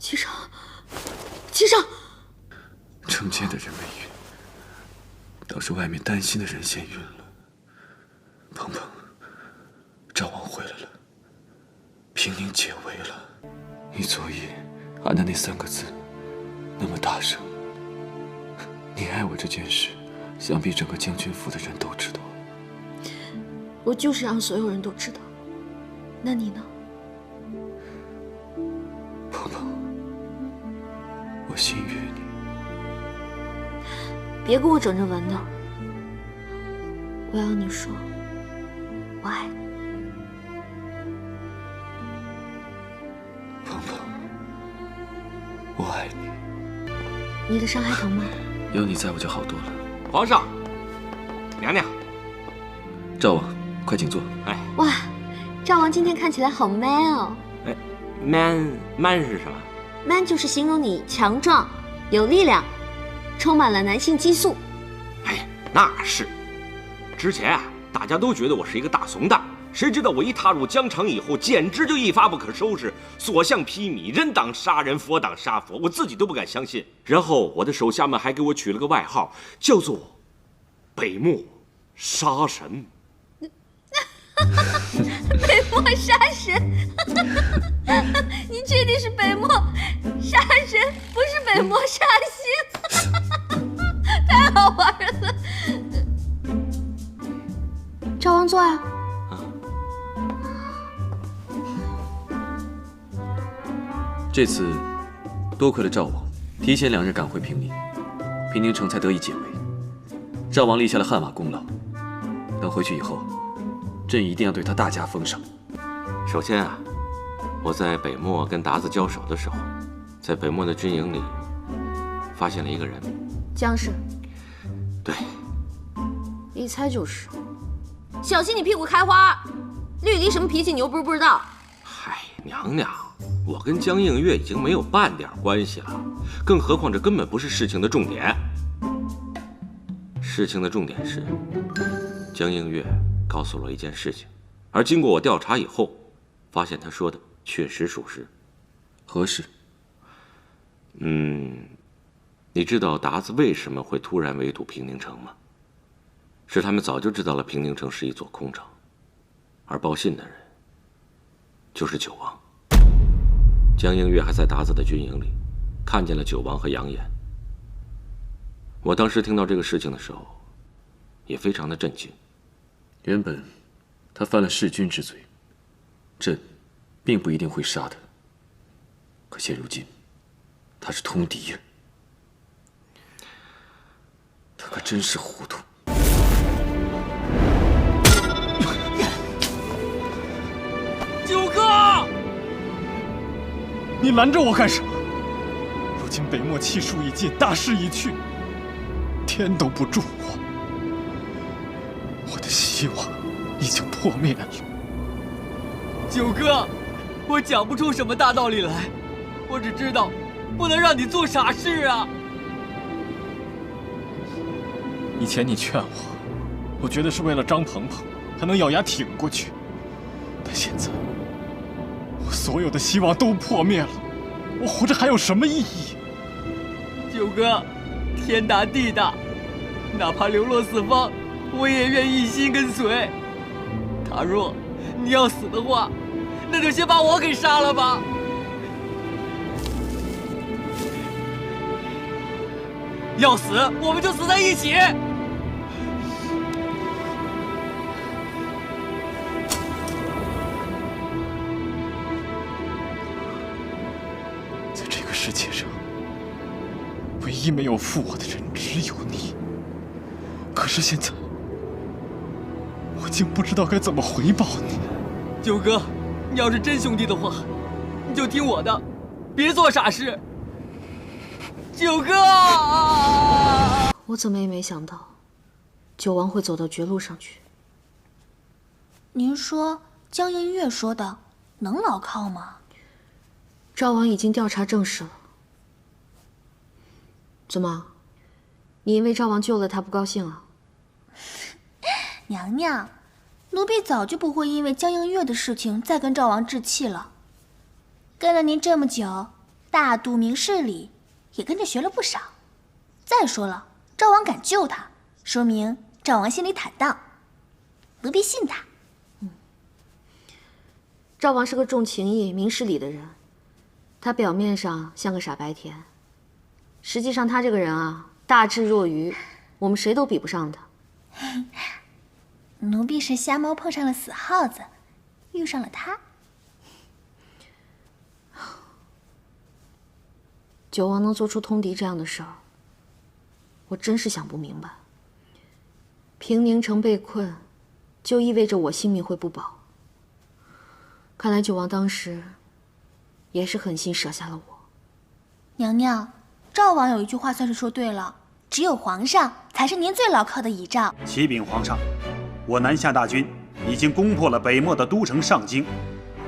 七上，七上，成奸的人没晕，倒是外面担心的人先晕了。鹏鹏，赵王回来了，平宁解围了。你昨夜喊的那3个字，那么大声。你爱我这件事，想必整个将军府的人都知道。我就是让所有人都知道。那你呢？鹏鹏，我心悦你。别给我整这文的。我要你说，我爱你。鹏鹏，我爱你。你的伤还疼吗？有你在我就好多了。皇上，娘娘，赵王，快请坐。哎，哇，赵王今天看起来好 man 哦。哎 ，man 是什么 man 就是形容你强壮、有力量，充满了男性激素。哎，那是。之前啊，大家都觉得我是一个大怂蛋，谁知道我一踏入疆场以后，简直就一发不可收拾，所向披靡，人挡杀人，佛挡杀佛，我自己都不敢相信。然后我的手下们还给我取了个外号，叫做北漠杀神。北漠杀神，你确定是北漠杀神，不是北漠杀星？太好玩了！赵王坐啊。这次多亏了赵王提前2日赶回平宁，平宁城才得以解围。赵王立下了汗马功劳，等回去以后，朕一定要对他大加封赏。首先啊，我在北漠跟鞑子交手的时候，在北漠的军营里发现了一个人，姜氏。对，一猜就是。小心你屁股开花！绿篱什么脾气，你又不是不知道。嗨，娘娘，我跟江映月已经没有半点关系了，更何况这根本不是事情的重点。事情的重点是，江映月告诉了我一件事情，而经过我调查以后，发现他说的确实属实。何事？你知道鞑子为什么会突然围堵平宁城吗？是他们早就知道了平宁城是一座空城，而报信的人就是九王。江映月还在鞑子的军营里看见了九王和杨延。我当时听到这个事情的时候，也非常的震惊。原本他犯了弑君之罪，朕并不一定会杀他。可现如今，他是通敌呀！他可真是糊涂。九哥，你拦着我干什么？如今北漠气数已尽，大势已去，天都不助我，我的希望已经破灭了。九哥，我讲不出什么大道理来，我只知道不能让你做傻事啊。以前你劝我觉得是为了张鹏鹏，还能咬牙挺过去。但现在，我所有的希望都破灭了，我活着还有什么意义？九哥，天大地大，哪怕流落四方，我也愿意一心跟随。倘若你要死的话，那就先把我给杀了吧。要死，我们就死在一起。在这个世界上，唯一没有负我的人只有你。可是现在，我竟不知道该怎么回报你。九哥，你要是真兄弟的话，你就听我的，别做傻事。九哥，我怎么也没想到，九王会走到绝路上去。您说江映月说的能牢靠吗？赵王已经调查证实了。怎么，你因为赵王救了他不高兴啊？娘娘，奴婢早就不会因为江映月的事情再跟赵王置气了。跟了您这么久，大度明事理，也跟着学了不少。再说了，赵王敢救他，说明赵王心里坦荡，奴婢信他。赵王是个重情义、明事理的人，他表面上像个傻白甜，实际上他这个人啊，大智若愚，我们谁都比不上他。奴婢是瞎猫碰上了死耗子，遇上了他。九王能做出通敌这样的事儿，我真是想不明白。平宁城被困，就意味着我性命会不保。看来九王当时也是狠心舍下了我。娘娘，赵王有一句话算是说对了，只有皇上才是您最牢靠的倚仗。启禀皇上，我南下大军已经攻破了北漠的都城上京，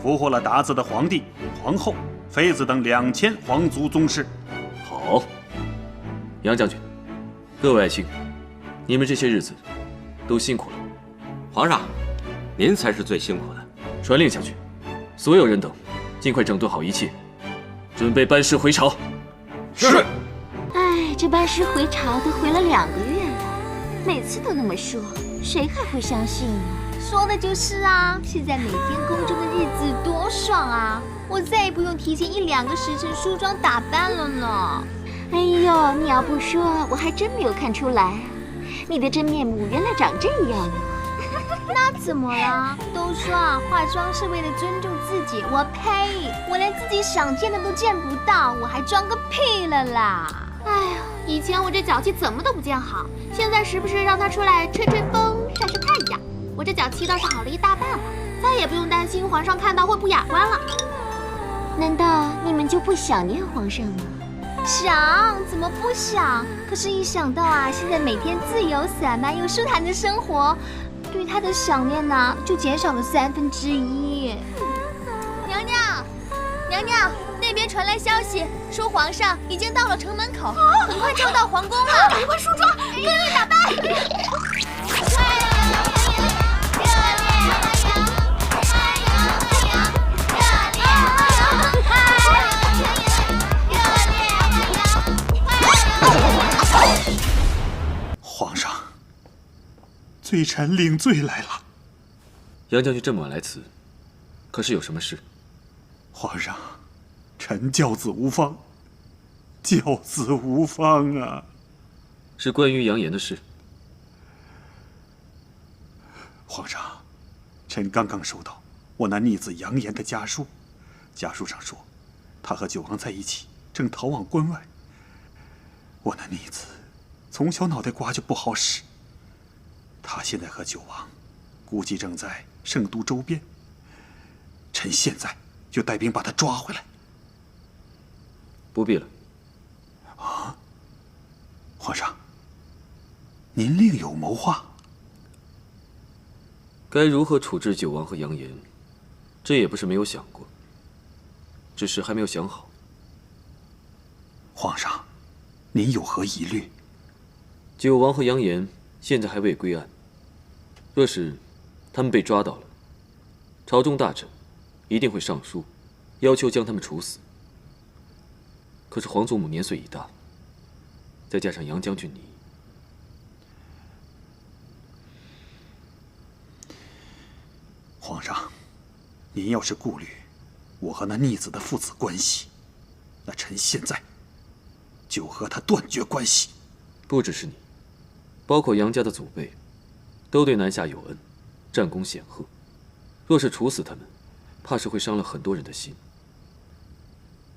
俘获了鞑子的皇帝、皇后、妃子等2000皇族宗室。好，杨将军，各位爱卿，你们这些日子都辛苦了。皇上，您才是最辛苦的。传令下去，所有人等尽快整顿好一切，准备班师回朝。是。哎，这班师回朝都回了2个月了，每次都那么说，谁还会相信呢？说的就是啊，现在每天宫中的日子多爽啊！我再也不用提前1、2个时辰梳妆打扮了呢。哎呦，你要不说，我还真没有看出来，你的真面目原来长这样啊！那怎么了？都说啊，化妆是为了尊重自己。我呸！我连自己想见的都见不到，我还装个屁了啦！哎呀，以前我这脚气怎么都不见好，现在时不时让它出来吹吹风、晒晒太阳，我这脚气倒是好了一大半了，再也不用担心皇上看到会不雅观了。难道你们就不想念皇上吗？想，怎么不想？可是，一想到啊，现在每天自由散漫又舒坦的生活，对他的想念呢，就减少了1/3。娘娘，娘娘，那边传来消息，说皇上已经到了城门口，很快就要到皇宫了。赶快梳妆，各位打扮。皇上，罪臣领罪来了。杨将军这么晚来此，可是有什么事？皇上，臣教子无方，教子无方啊！是关于杨言的事。皇上，臣刚刚收到我那逆子杨言的家书，家书上说，他和九王在一起，正逃往关外。我那逆子从小脑袋瓜就不好使，他现在和九王估计正在圣都周边。臣现在就带兵把他抓回来。不必了。啊，皇上，您另有谋划？该如何处置九王和杨言，这也不是没有想过，只是还没有想好。皇上，您有何疑虑？九王和杨言现在还未归案，若是他们被抓到了，朝中大臣一定会上书，要求将他们处死。可是皇祖母年岁已大，再加上杨将军你，皇上，您要是顾虑我和那逆子的父子关系，那臣现在就和他断绝关系。不只是你，包括杨家的祖辈，都对南下有恩，战功显赫。若是处死他们，怕是会伤了很多人的心。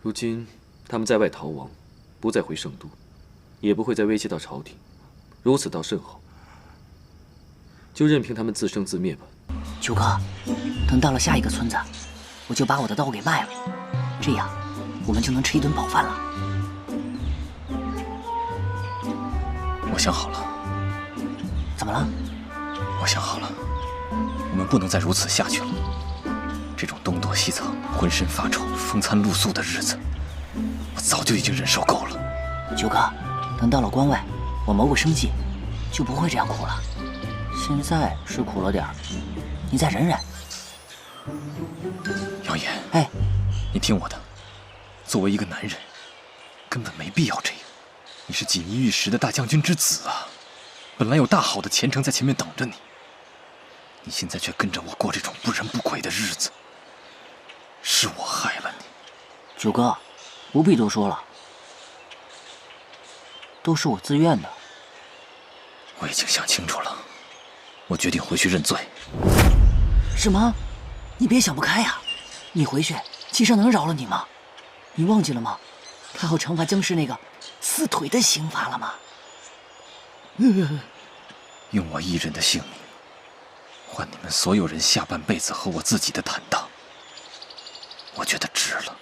如今他们在外逃亡，不再回圣都，也不会再威胁到朝廷，如此倒甚好。就任凭他们自生自灭吧。九哥，等到了下一个村子，我就把我的刀给卖了，这样我们就能吃一顿饱饭了。我想好了。怎么了？我想好了，我们不能再如此下去了。这种东躲西藏、浑身发臭、风餐露宿的日子，我早就已经忍受够了。九哥，等到了关外，我谋个生计，就不会这样苦了。现在是苦了点儿，你再忍忍。杨言，哎，你听我的，作为一个男人，根本没必要这样。你是锦衣玉食的大将军之子啊，本来有大好的前程在前面等着你，你现在却跟着我过这种不人不鬼的日子，是我害了你。九哥，不必多说了，都是我自愿的。我已经想清楚了，我决定回去认罪。什么？你别想不开呀！你回去，七上能饶了你吗？你忘记了吗？太后惩罚姜氏那个撕腿的刑罚了吗？用我一人的性命，换你们所有人下半辈子和我自己的坦荡，我觉得值了。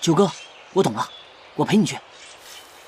九哥，我懂了，我陪你去。